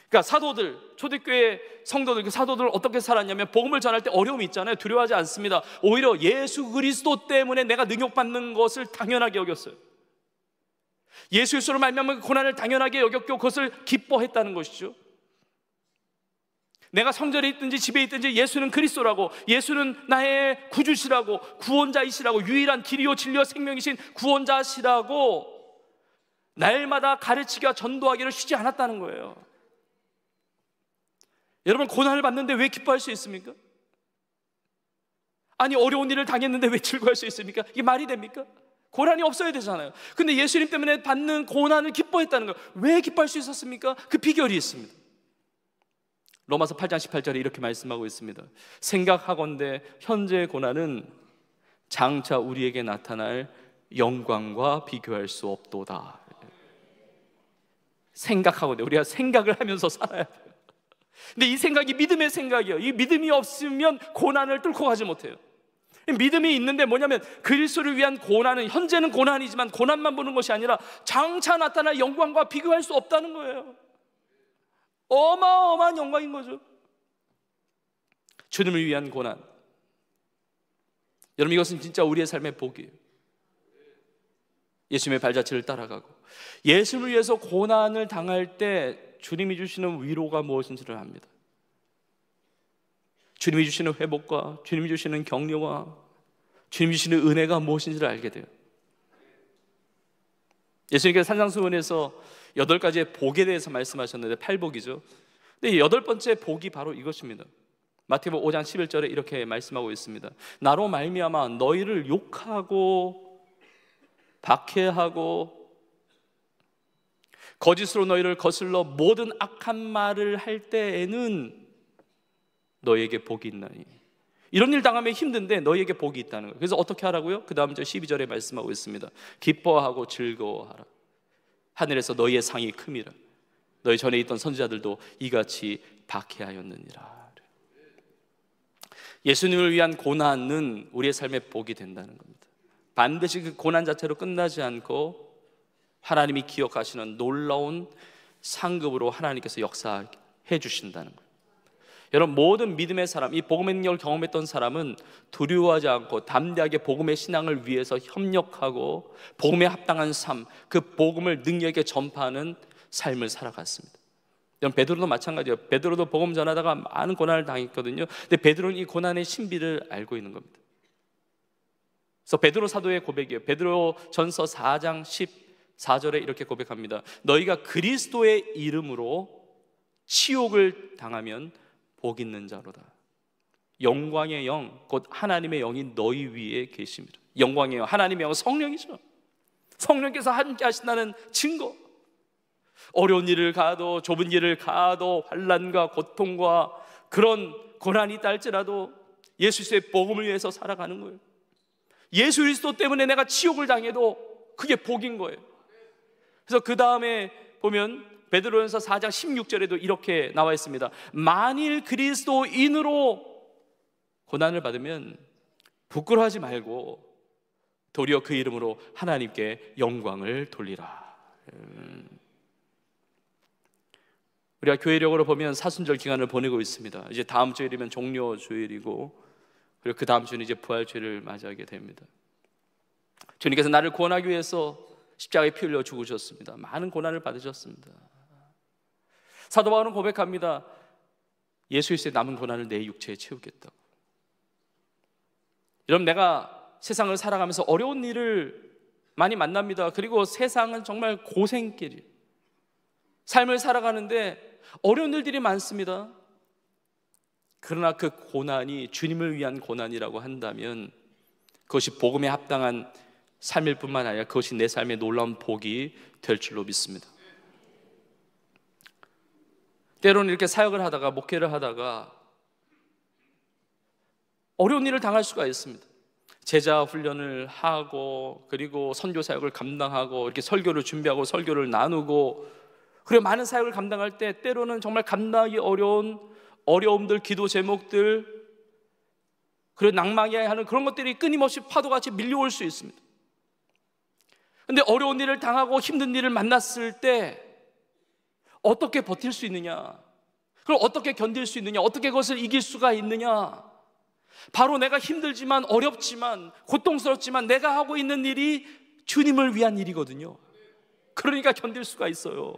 그러니까 사도들, 초대교회 성도들, 그 사도들은 어떻게 살았냐면 복음을 전할 때 어려움이 있잖아요. 두려워하지 않습니다. 오히려 예수 그리스도 때문에 내가 능욕받는 것을 당연하게 여겼어요. 예수 그리스도로 말미암아 고난을 당연하게 여겼고 그것을 기뻐했다는 것이죠. 내가 성전에 있든지 집에 있든지 예수는 그리스도라고, 예수는 나의 구주시라고, 구원자이시라고, 유일한 길이요 진리요 생명이신 구원자시라고 날마다 가르치기와 전도하기를 쉬지 않았다는 거예요. 여러분, 고난을 받는데 왜 기뻐할 수 있습니까? 아니, 어려운 일을 당했는데 왜 즐거워할 수 있습니까? 이게 말이 됩니까? 고난이 없어야 되잖아요. 근데 예수님 때문에 받는 고난을 기뻐했다는 거예요. 왜 기뻐할 수 있었습니까? 그 비결이 있습니다. 로마서 8장 18절에 이렇게 말씀하고 있습니다. 생각하건대 현재의 고난은 장차 우리에게 나타날 영광과 비교할 수 없도다. 생각하건대, 우리가 생각을 하면서 살아야 돼요. 근데 이 생각이 믿음의 생각이에요. 이 믿음이 없으면 고난을 뚫고 가지 못해요. 믿음이 있는데 뭐냐면 그리스도를 위한 고난은, 현재는 고난이지만 고난만 보는 것이 아니라 장차 나타날 영광과 비교할 수 없다는 거예요. 어마어마한 영광인 거죠. 주님을 위한 고난. 여러분, 이것은 진짜 우리의 삶의 복이에요. 예수님의 발자취를 따라가고 예수를 위해서 고난을 당할 때 주님이 주시는 위로가 무엇인지를 압니다. 주님이 주시는 회복과 주님이 주시는 격려와 주님이 주시는 은혜가 무엇인지를 알게 돼요. 예수님께서 산상수훈에서 8가지의 복에 대해서 말씀하셨는데 8복이죠. 근데 8번째 복이 바로 이것입니다. 마태복음 5장 11절에 이렇게 말씀하고 있습니다. 나로 말미암아 너희를 욕하고 박해하고 거짓으로 너희를 거슬러 모든 악한 말을 할 때에는 너희에게 복이 있나니. 이런 일 당하면 힘든데 너희에게 복이 있다는 거예요. 그래서 어떻게 하라고요? 그 다음 절 12절에 말씀하고 있습니다. 기뻐하고 즐거워하라. 하늘에서 너희의 상이 큼이라. 너희 전에 있던 선지자들도 이같이 박해하였느니라. 예수님을 위한 고난은 우리의 삶의 복이 된다는 겁니다. 반드시 그 고난 자체로 끝나지 않고 하나님이 기억하시는 놀라운 상급으로 하나님께서 역사해 주신다는 거예요. 여러분, 모든 믿음의 사람, 이 복음의 능력을 경험했던 사람은 두려워하지 않고 담대하게 복음의 신앙을 위해서 협력하고 복음에 합당한 삶, 그 복음을 능력에 전파하는 삶을 살아갔습니다. 여러분, 베드로도 마찬가지예요. 베드로도 복음 전하다가 많은 고난을 당했거든요. 근데 베드로는 이 고난의 신비를 알고 있는 겁니다. 그래서 베드로 사도의 고백이에요. 베드로 전서 4장 14절에 이렇게 고백합니다. 너희가 그리스도의 이름으로 치욕을 당하면 복 있는 자로다. 영광의 영, 곧 하나님의 영이 너희 위에 계십니다. 영광의 영, 하나님의 영, 성령이죠. 성령께서 함께 하신다는 증거. 어려운 일을 가도, 좁은 일을 가도, 환난과 고통과 그런 고난이 있다 할지라도 예수의 복음을 위해서 살아가는 거예요. 예수 그리스도 때문에 내가 치욕을 당해도 그게 복인 거예요. 그래서 그 다음에 보면 베드로전서 4장 16절에도 이렇게 나와 있습니다. 만일 그리스도인으로 고난을 받으면 부끄러워하지 말고 도리어 그 이름으로 하나님께 영광을 돌리라. 우리가 교회력으로 보면 사순절 기간을 보내고 있습니다. 이제 다음 주일이면 종료 주일이고, 그리고 그 다음 주는 이제 부활주일을 맞이하게 됩니다. 주님께서 나를 구원하기 위해서 십자가에 피 흘려 죽으셨습니다. 많은 고난을 받으셨습니다. 사도 바울은 고백합니다. 예수 그리스도의 남은 고난을 내 육체에 채우겠다고. 여러분, 내가 세상을 살아가면서 어려운 일을 많이 만납니다. 그리고 세상은 정말 고생길이에요. 삶을 살아가는데 어려운 일들이 많습니다. 그러나 그 고난이 주님을 위한 고난이라고 한다면 그것이 복음에 합당한 삶일 뿐만 아니라 그것이 내 삶의 놀라운 복이 될 줄로 믿습니다. 때로는 이렇게 사역을 하다가, 목회를 하다가 어려운 일을 당할 수가 있습니다. 제자 훈련을 하고, 그리고 선교 사역을 감당하고, 이렇게 설교를 준비하고 설교를 나누고, 그리고 많은 사역을 감당할 때 때로는 정말 감당하기 어려운 어려움들, 기도 제목들, 그리고 낭망해야 하는 그런 것들이 끊임없이 파도같이 밀려올 수 있습니다. 근데 어려운 일을 당하고 힘든 일을 만났을 때 어떻게 버틸 수 있느냐, 그걸 어떻게 견딜 수 있느냐, 어떻게 그것을 이길 수가 있느냐. 바로 내가 힘들지만, 어렵지만, 고통스럽지만 내가 하고 있는 일이 주님을 위한 일이거든요. 그러니까 견딜 수가 있어요.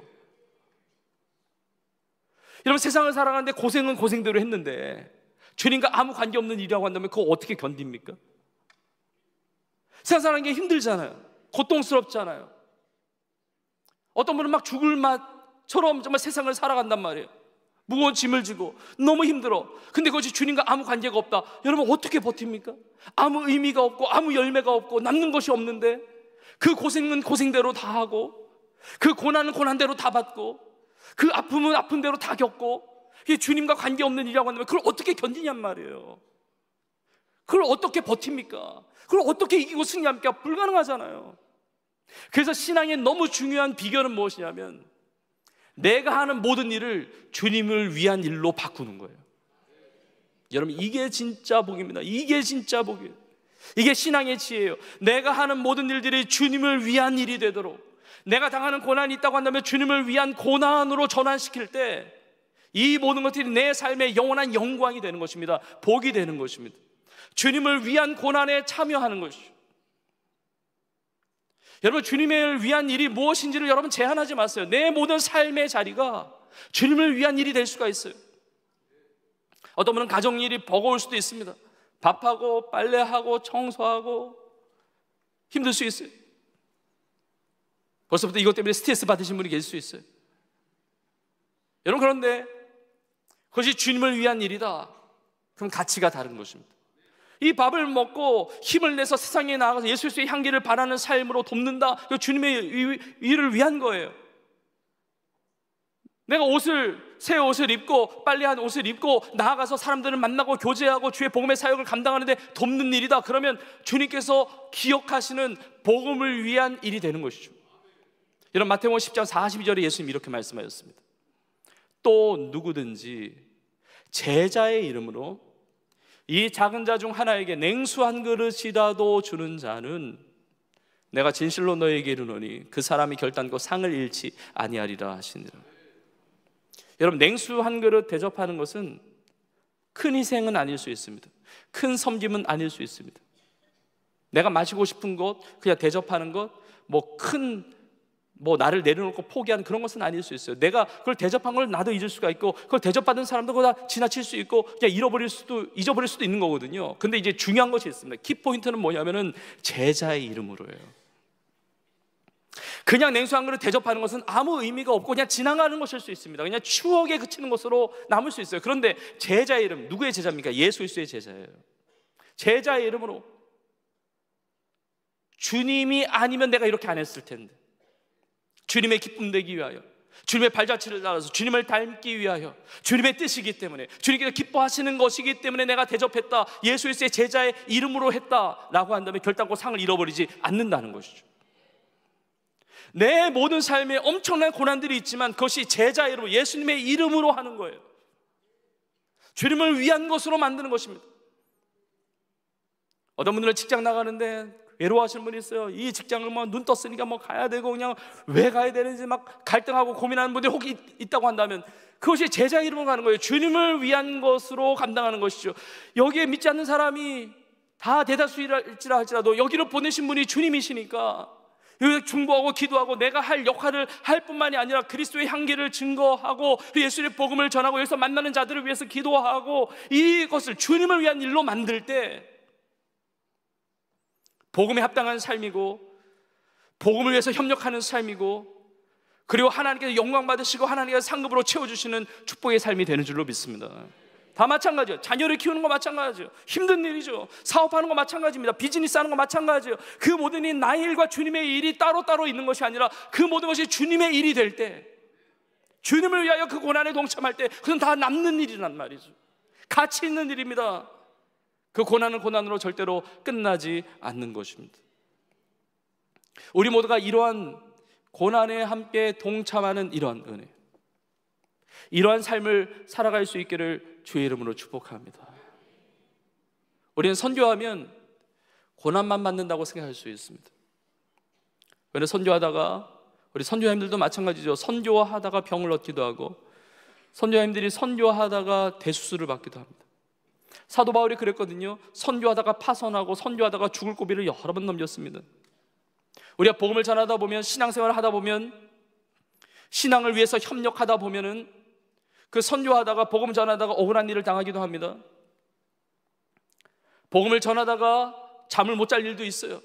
여러분, 세상을 살아가는데 고생은 고생대로 했는데 주님과 아무 관계없는 일이라고 한다면 그거 어떻게 견딥니까? 세상 사는 게 힘들잖아요. 고통스럽잖아요. 어떤 분은 막 죽을 맛처럼 정말 세상을 살아간단 말이에요. 무거운 짐을 지고 너무 힘들어. 근데 그것이 주님과 아무 관계가 없다. 여러분 어떻게 버팁니까? 아무 의미가 없고 아무 열매가 없고 남는 것이 없는데, 그 고생은 고생대로 다 하고, 그 고난은 고난대로 다 받고, 그 아픔은 아픈 대로 다 겪고, 이게 주님과 관계없는 일이라고 한다면 그걸 어떻게 견디냔 말이에요. 그걸 어떻게 버팁니까? 그걸 어떻게 이기고 승리합니까? 불가능하잖아요. 그래서 신앙의 너무 중요한 비결은 무엇이냐면, 내가 하는 모든 일을 주님을 위한 일로 바꾸는 거예요. 여러분, 이게 진짜 복입니다. 이게 진짜 복이에요. 이게 신앙의 지혜예요. 내가 하는 모든 일들이 주님을 위한 일이 되도록, 내가 당하는 고난이 있다고 한다면 주님을 위한 고난으로 전환시킬 때 이 모든 것들이 내 삶의 영원한 영광이 되는 것입니다. 복이 되는 것입니다. 주님을 위한 고난에 참여하는 것이죠. 여러분, 주님을 위한 일이 무엇인지를 여러분 제한하지 마세요. 내 모든 삶의 자리가 주님을 위한 일이 될 수가 있어요. 어떤 분은 가정일이 버거울 수도 있습니다. 밥하고 빨래하고 청소하고 힘들 수 있어요. 벌써부터 이것 때문에 스트레스 받으신 분이 계실 수 있어요. 여러분, 그런데 그것이 주님을 위한 일이다. 그럼 가치가 다른 것입니다. 이 밥을 먹고 힘을 내서 세상에 나가서 예수 그리스도의 향기를 바라는 삶으로 돕는다. 그 주님의 일을 위한 거예요. 내가 새 옷을 입고 빨래한 옷을 입고 나아가서 사람들을 만나고 교제하고 주의 복음의 사역을 감당하는데 돕는 일이다. 그러면 주님께서 기억하시는 복음을 위한 일이 되는 것이죠. 여러분, 마태복음 10장 42절에 예수님이 이렇게 말씀하셨습니다. 또 누구든지 제자의 이름으로 이 작은 자 중 하나에게 냉수 한 그릇이라도 주는 자는 내가 진실로 너에게 이르노니 그 사람이 결단코 상을 잃지 아니하리라 하시니라. 여러분, 냉수 한 그릇 대접하는 것은 큰 희생은 아닐 수 있습니다. 큰 섬김은 아닐 수 있습니다. 내가 마시고 싶은 것 그냥 대접하는 것, 나를 내려놓고 포기하는 그런 것은 아닐 수 있어요. 내가 그걸 대접한 걸 나도 잊을 수가 있고, 그걸 대접받은 사람도 그걸 다 지나칠 수 있고, 그냥 잊어버릴 수도 있는 거거든요. 근데 이제 중요한 것이 있습니다. 키포인트는 뭐냐면은 제자의 이름으로예요. 그냥 냉수 한 그릇 대접하는 것은 아무 의미가 없고 그냥 지나가는 것일 수 있습니다. 그냥 추억에 그치는 것으로 남을 수 있어요. 그런데 제자의 이름, 누구의 제자입니까? 예수 그리스도의 제자예요. 제자의 이름으로, 주님이 아니면 내가 이렇게 안 했을 텐데, 주님의 기쁨 되기 위하여, 주님의 발자취를 따라서 주님을 닮기 위하여, 주님의 뜻이기 때문에, 주님께서 기뻐하시는 것이기 때문에 내가 대접했다, 예수 그리스도의 제자의 이름으로 했다라고 한다면 결단코 상을 잃어버리지 않는다는 것이죠. 내 모든 삶에 엄청난 고난들이 있지만 그것이 제자의 이름으로, 예수님의 이름으로 하는 거예요. 주님을 위한 것으로 만드는 것입니다. 어떤 분들은 직장 나가는데 외로워하시는 분이 있어요. 이 직장을 눈 떴으니까 가야 되고, 그냥 왜 가야 되는지 막 갈등하고 고민하는 분들이 혹 있다고 한다면 그것이 제자 이름으로 가는 거예요. 주님을 위한 것으로 감당하는 것이죠. 여기에 믿지 않는 사람이 다 대다수일지라 할지라도 여기로 보내신 분이 주님이시니까 여기서 중보하고 기도하고 내가 할 역할을 할 뿐만이 아니라 그리스도의 향기를 증거하고 예수의 복음을 전하고 여기서 만나는 자들을 위해서 기도하고, 이것을 주님을 위한 일로 만들 때 복음에 합당한 삶이고, 복음을 위해서 협력하는 삶이고, 그리고 하나님께서 영광 받으시고 하나님께서 상급으로 채워주시는 축복의 삶이 되는 줄로 믿습니다. 다 마찬가지예요. 자녀를 키우는 거 마찬가지예요. 힘든 일이죠. 사업하는 거 마찬가지입니다. 비즈니스 하는 거 마찬가지예요. 그 모든 일이 나의 일과 주님의 일이 따로따로 있는 것이 아니라 그 모든 것이 주님의 일이 될 때, 주님을 위하여 그 고난에 동참할 때 그건 다 남는 일이란 말이죠. 가치 있는 일입니다. 그 고난은 고난으로 절대로 끝나지 않는 것입니다. 우리 모두가 이러한 고난에 함께 동참하는 이러한 은혜, 이러한 삶을 살아갈 수 있기를 주의 이름으로 축복합니다. 우리는 선교하면 고난만 받는다고 생각할 수 있습니다. 그런데 선교하다가, 우리 선교사님들도 마찬가지죠. 선교하다가 병을 얻기도 하고, 선교사님들이 선교하다가 대수술을 받기도 합니다. 사도 바울이 그랬거든요. 선교하다가 파선하고 선교하다가 죽을 고비를 여러 번 넘겼습니다. 우리가 복음을 전하다 보면, 신앙생활을 하다 보면, 신앙을 위해서 협력하다 보면은 그 선교하다가 복음 전하다가 억울한 일을 당하기도 합니다. 복음을 전하다가 잠을 못 잘 일도 있어요.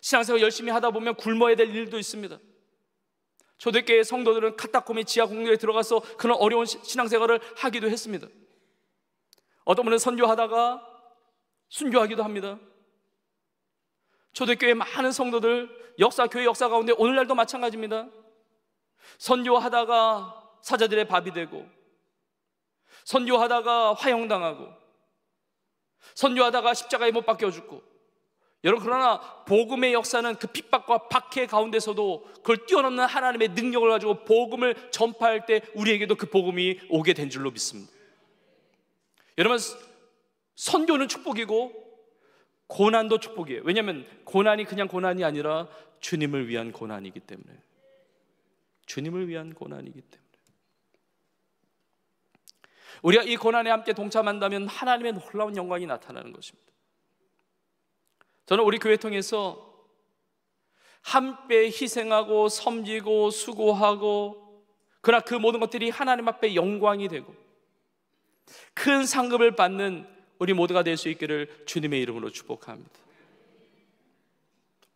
신앙생활 열심히 하다 보면 굶어야 될 일도 있습니다. 초대교회 성도들은 카타콤의 지하 공간에 들어가서 그런 어려운 신앙생활을 하기도 했습니다. 어떤 분은 선교하다가 순교하기도 합니다. 초대교회 많은 성도들, 교회 역사 가운데 오늘날도 마찬가지입니다. 선교하다가 사자들의 밥이 되고, 선교하다가 화형당하고, 선교하다가 십자가에 못 박혀 죽고. 여러분, 그러나 복음의 역사는 그 핍박과 박해 가운데서도 그걸 뛰어넘는 하나님의 능력을 가지고 복음을 전파할 때 우리에게도 그 복음이 오게 된 줄로 믿습니다. 여러분, 선교는 축복이고 고난도 축복이에요. 왜냐하면 고난이 그냥 고난이 아니라 주님을 위한 고난이기 때문에. 주님을 위한 고난이기 때문에. 우리가 이 고난에 함께 동참한다면 하나님의 놀라운 영광이 나타나는 것입니다. 저는 우리 교회 통해서 함께 희생하고 섬기고 수고하고, 그러나 그 모든 것들이 하나님 앞에 영광이 되고 큰 상급을 받는 우리 모두가 될 수 있기를 주님의 이름으로 축복합니다.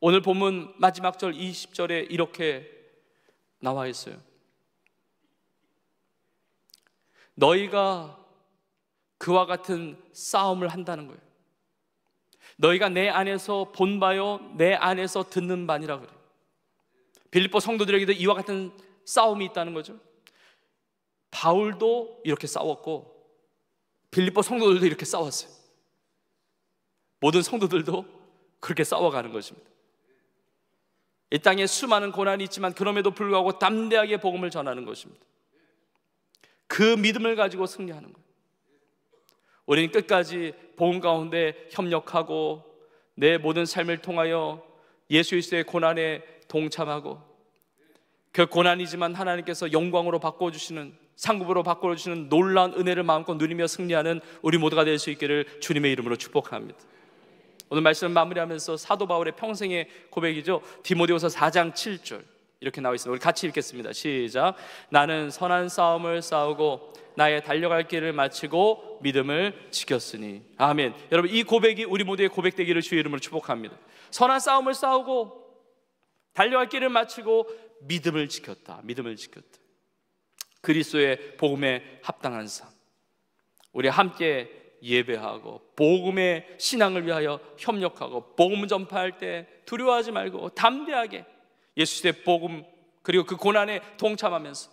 오늘 본문 마지막 절 20절에 이렇게 나와 있어요. 너희가 그와 같은 싸움을 한다는 거예요. 너희가 내 안에서 본 바요 내 안에서 듣는 바니라 그래요. 빌립보 성도들에게도 이와 같은 싸움이 있다는 거죠. 바울도 이렇게 싸웠고 빌립보 성도들도 이렇게 싸웠어요. 모든 성도들도 그렇게 싸워가는 것입니다. 이 땅에 수많은 고난이 있지만 그럼에도 불구하고 담대하게 복음을 전하는 것입니다. 그 믿음을 가지고 승리하는 거예요. 우리는 끝까지 복음 가운데 협력하고 내 모든 삶을 통하여 예수 그리스도의 고난에 동참하고, 그 고난이지만 하나님께서 영광으로 바꿔주시는, 상급으로 바꿔주시는 놀라운 은혜를 마음껏 누리며 승리하는 우리 모두가 될 수 있기를 주님의 이름으로 축복합니다. 오늘 말씀을 마무리하면서 사도 바울의 평생의 고백이죠. 디모데후서 4장 7절 이렇게 나와 있습니다. 우리 같이 읽겠습니다. 시작. 나는 선한 싸움을 싸우고 나의 달려갈 길을 마치고 믿음을 지켰으니. 아멘. 여러분, 이 고백이 우리 모두의 고백되기를 주의 이름으로 축복합니다. 선한 싸움을 싸우고 달려갈 길을 마치고 믿음을 지켰다. 믿음을 지켰다. 그리스도의 복음에 합당한 삶. 우리 함께 예배하고 복음의 신앙을 위하여 협력하고 복음 전파할 때 두려워하지 말고 담대하게 예수의 복음 그리고 그 고난에 동참하면서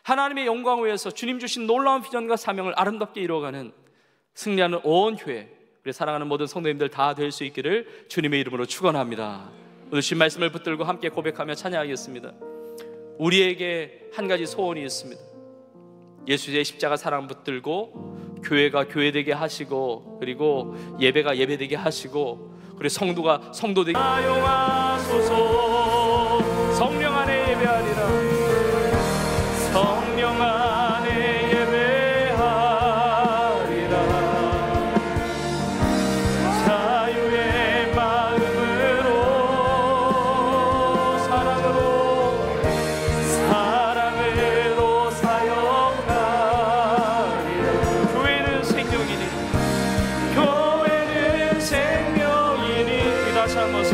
하나님의 영광을 위해서 주님 주신 놀라운 비전과 사명을 아름답게 이루어가는 승리하는 온 교회, 우리 사랑하는 모든 성도님들 다 될 수 있기를 주님의 이름으로 축원합니다. 오늘 주신 말씀을 붙들고 함께 고백하며 찬양하겠습니다. 우리에게 한 가지 소원이 있습니다. 예수의 십자가 사랑 붙들고 교회가 교회되게 하시고, 그리고 예배가 예배되게 하시고, 그리고 성도가 성도되게 사용하소서. 성령 안에 예배하리라. 성령 안에 예배하리라. 자유의 마음으로 사랑으로 사역하리라. 교회는 생명이니, 교회는 생명이니. 다시 한번